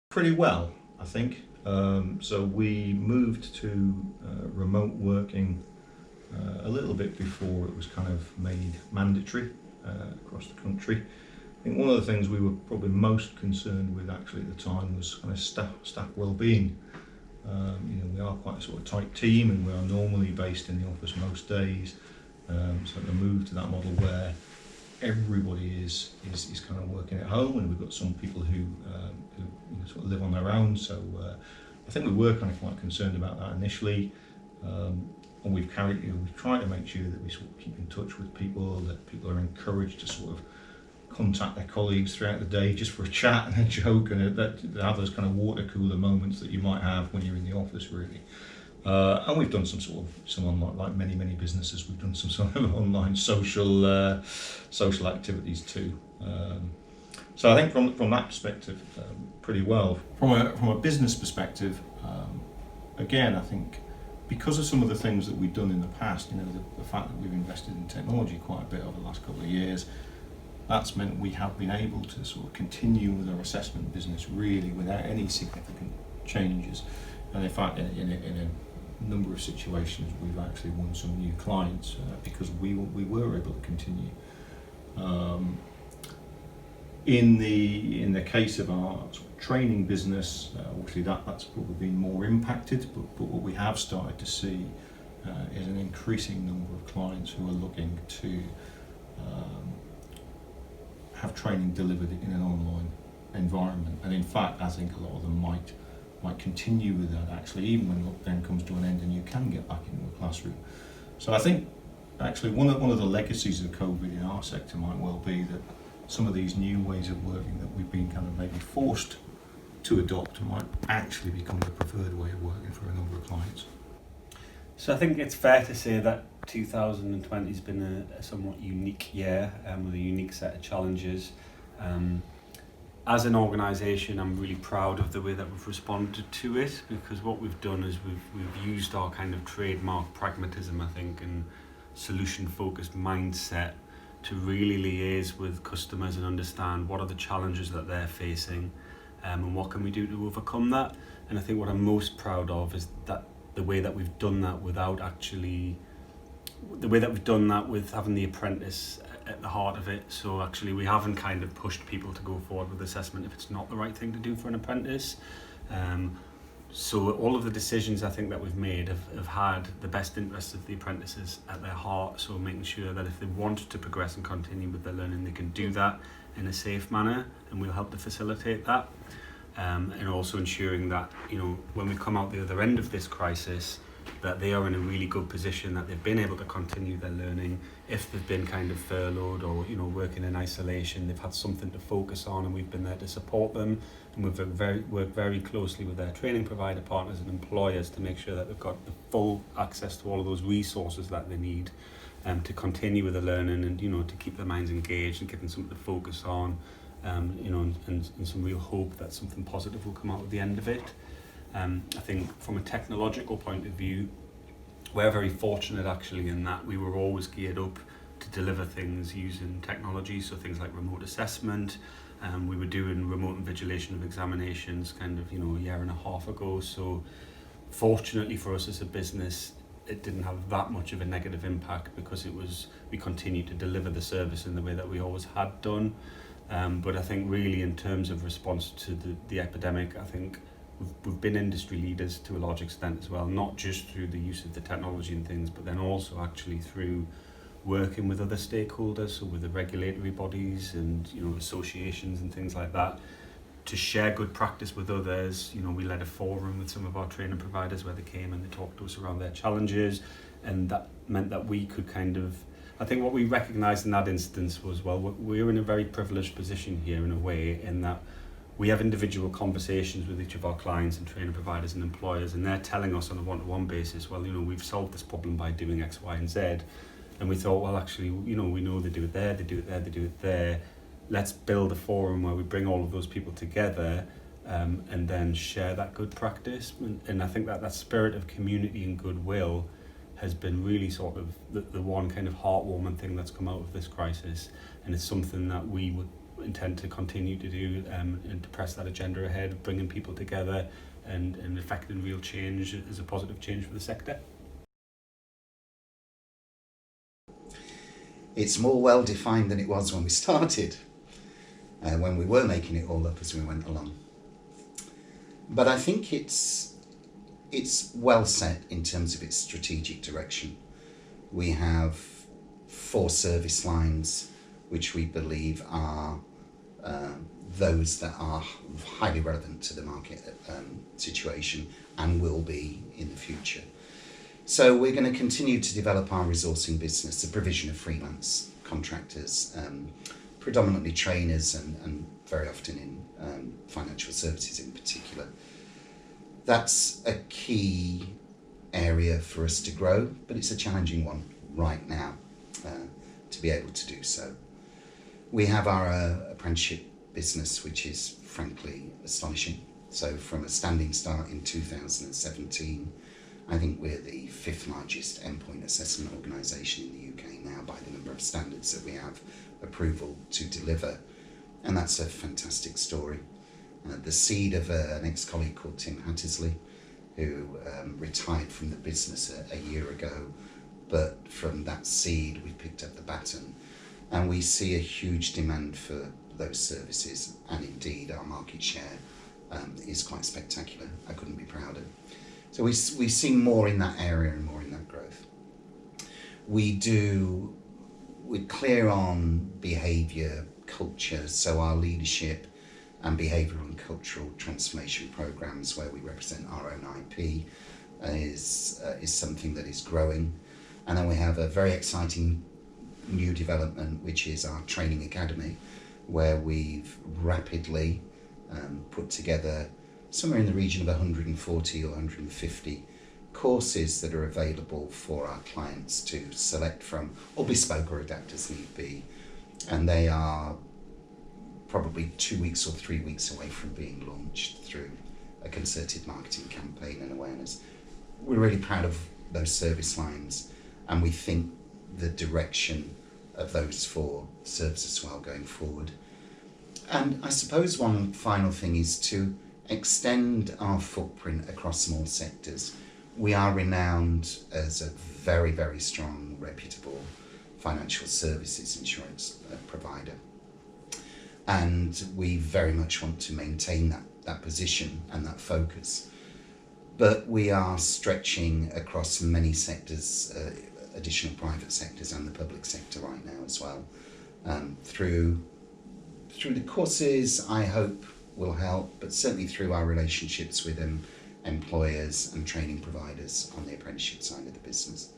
Pretty well, I think. So we moved to remote working a little bit before it was kind of made mandatory across the country. I think one of the things we were probably most concerned with actually at the time was kind of staff well-being. We are quite a sort of tight team, and we are normally based in the office most days. So the move to that model where everybody is kind of working at home, and we've got some people who sort of live on their own. So I think we were kind of quite concerned about that initially, and we've tried to make sure that we sort of keep in touch with people, that people are encouraged to sort of contact their colleagues throughout the day just for a chat and a joke, and that have those kind of water cooler moments that you might have when you're in the office, really. And we've done some online, like many businesses, we've done some sort of online social activities too. So I think from that perspective, pretty well. From a business perspective, again, I think because of some of the things that we've done in the past, the fact that we've invested in technology quite a bit over the last couple of years, that's meant we have been able to sort of continue with our assessment business really without any significant changes. And in fact, in a number of situations, we've actually won some new clients because we were able to continue. In the case of our sort of training business, obviously that's probably been more impacted, but what we have started to see is an increasing number of clients who are looking to have training delivered in an online environment. And in fact, I think a lot of them might continue with that actually, even when lockdown comes to an end and you can get back into a classroom. So I think actually one of the legacies of COVID in our sector might well be that some of these new ways of working that we've been kind of maybe forced to adopt might actually become the preferred way of working for a number of clients. So I think it's fair to say that 2020 has been a somewhat unique year with a unique set of challenges. As an organisation, I'm really proud of the way that we've responded to it, because what we've done is we've used our kind of trademark pragmatism, I think, and solution-focused mindset to really liaise with customers and understand what are the challenges that they're facing and what can we do to overcome that. And I think what I'm most proud of is that the way that we've done that with having the apprentice at the heart of it. So actually we haven't kind of pushed people to go forward with assessment if it's not the right thing to do for an apprentice. So all of the decisions I think that we've made have had the best interests of the apprentices at their heart. So making sure that if they want to progress and continue with their learning, they can do that in a safe manner, and we'll help to facilitate that. And also ensuring that, when we come out the other end of this crisis, that they are in a really good position, that they've been able to continue their learning. If they've been kind of furloughed or working in isolation, they've had something to focus on, and we've been there to support them. And we've worked very closely with their training provider partners and employers to make sure that they've got the full access to all of those resources that they need to continue with the learning, and to keep their minds engaged and give them something to focus on. And some real hope that something positive will come out at the end of it. I think from a technological point of view, we're very fortunate actually in that we were always geared up to deliver things using technology, so things like remote assessment. We were doing remote invigilation of examinations kind of a year and a half ago, so fortunately for us as a business, it didn't have that much of a negative impact because we continued to deliver the service in the way that we always had done. But I think really in terms of response to the epidemic, I think we've been industry leaders to a large extent as well, not just through the use of the technology and things, but then also actually through working with other stakeholders, so with the regulatory bodies and associations and things like that, to share good practice with others. We led a forum with some of our training providers where they came and they talked to us around their challenges, and that meant that we could I think what we recognised in that instance was, well, we're in a very privileged position here in a way, in that we have individual conversations with each of our clients and training providers and employers, and they're telling us on a one-to-one basis, well, we've solved this problem by doing X, Y, and Z. And we thought, well, actually, we know they do it there, they do it there, they do it there. Let's build a forum where we bring all of those people together and then share that good practice. And I think that spirit of community and goodwill has been really sort of the one kind of heartwarming thing that's come out of this crisis. And it's something that we would intend to continue to do, and to press that agenda ahead, bringing people together and effecting real change as a positive change for the sector. It's more well defined than it was when we started, when we were making it all up as we went along. But I think it's well set in terms of its strategic direction. We have 4 service lines which we believe are those that are highly relevant to the market situation and will be in the future. So we're going to continue to develop our resourcing business, the provision of freelance contractors, predominantly trainers and very often in financial services in particular. That's a key area for us to grow, but it's a challenging one right now to be able to do so. We have our apprenticeship business, which is frankly astonishing. So from a standing start in 2017, I think we're the 5th largest endpoint assessment organisation in the UK now by the number of standards that we have approval to deliver. And that's a fantastic story. The seed of an ex-colleague called Tim Hattersley, who retired from the business a year ago. But from that seed, we picked up the baton. And we see a huge demand for those services. And indeed, our market share is quite spectacular. I couldn't be prouder. So we see more in that area and more in that growth. We're clear on behaviour, culture, so our leadership and behavioural and cultural transformation programmes where we represent our own IP is something that is growing. And then we have a very exciting new development, which is our training academy, where we've rapidly put together somewhere in the region of 140 or 150 courses that are available for our clients to select from, or bespoke or adapt as need be. And they are probably 2 weeks or 3 weeks away from being launched through a concerted marketing campaign and awareness. We're really proud of those service lines, and we think the direction of those 4 serves us well going forward. And I suppose one final thing is to extend our footprint across more sectors. We are renowned as a very, very strong, reputable financial services insurance provider. And we very much want to maintain that position and that focus. But we are stretching across many sectors, additional private sectors and the public sector right now as well. Through the courses, I hope will help, but certainly through our relationships with employers and training providers on the apprenticeship side of the business.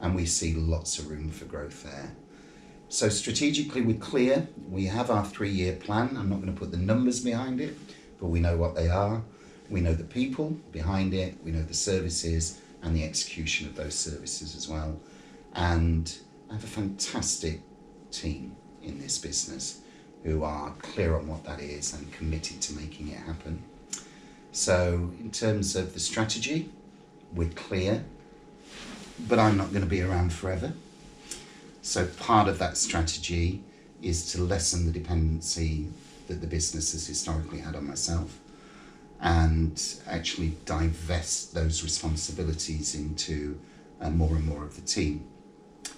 And we see lots of room for growth there. So strategically we're clear. We have our 3-year plan. I'm not going to put the numbers behind it, but we know what they are. We know the people behind it. We know the services and the execution of those services as well. And I have a fantastic team in this business who are clear on what that is and committed to making it happen. So in terms of the strategy, we're clear, but I'm not going to be around forever. So part of that strategy is to lessen the dependency that the business has historically had on myself and actually divest those responsibilities into more and more of the team.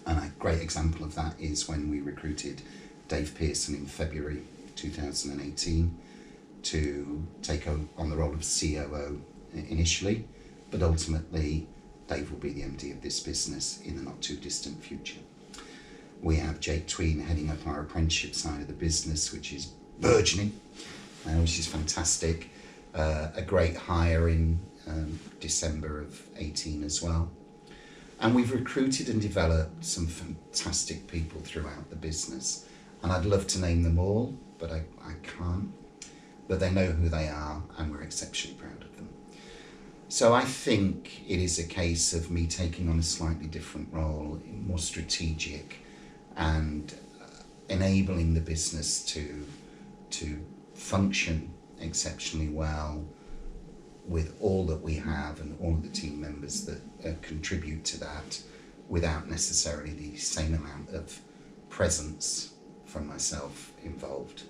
And a great example of that is when we recruited Dave Pearson in February 2018 to take on the role of COO initially, but ultimately Dave will be the MD of this business in the not too distant future. We have Jake Tween heading up our apprenticeship side of the business, which is burgeoning, which is fantastic. A great hire in December of 18 as well. And we've recruited and developed some fantastic people throughout the business. And I'd love to name them all, but I can't. But they know who they are, and we're exceptionally proud of them. So I think it is a case of me taking on a slightly different role, more strategic, and enabling the business to function exceptionally well with all that we have and all of the team members that contribute to that, without necessarily the same amount of presence from myself involved.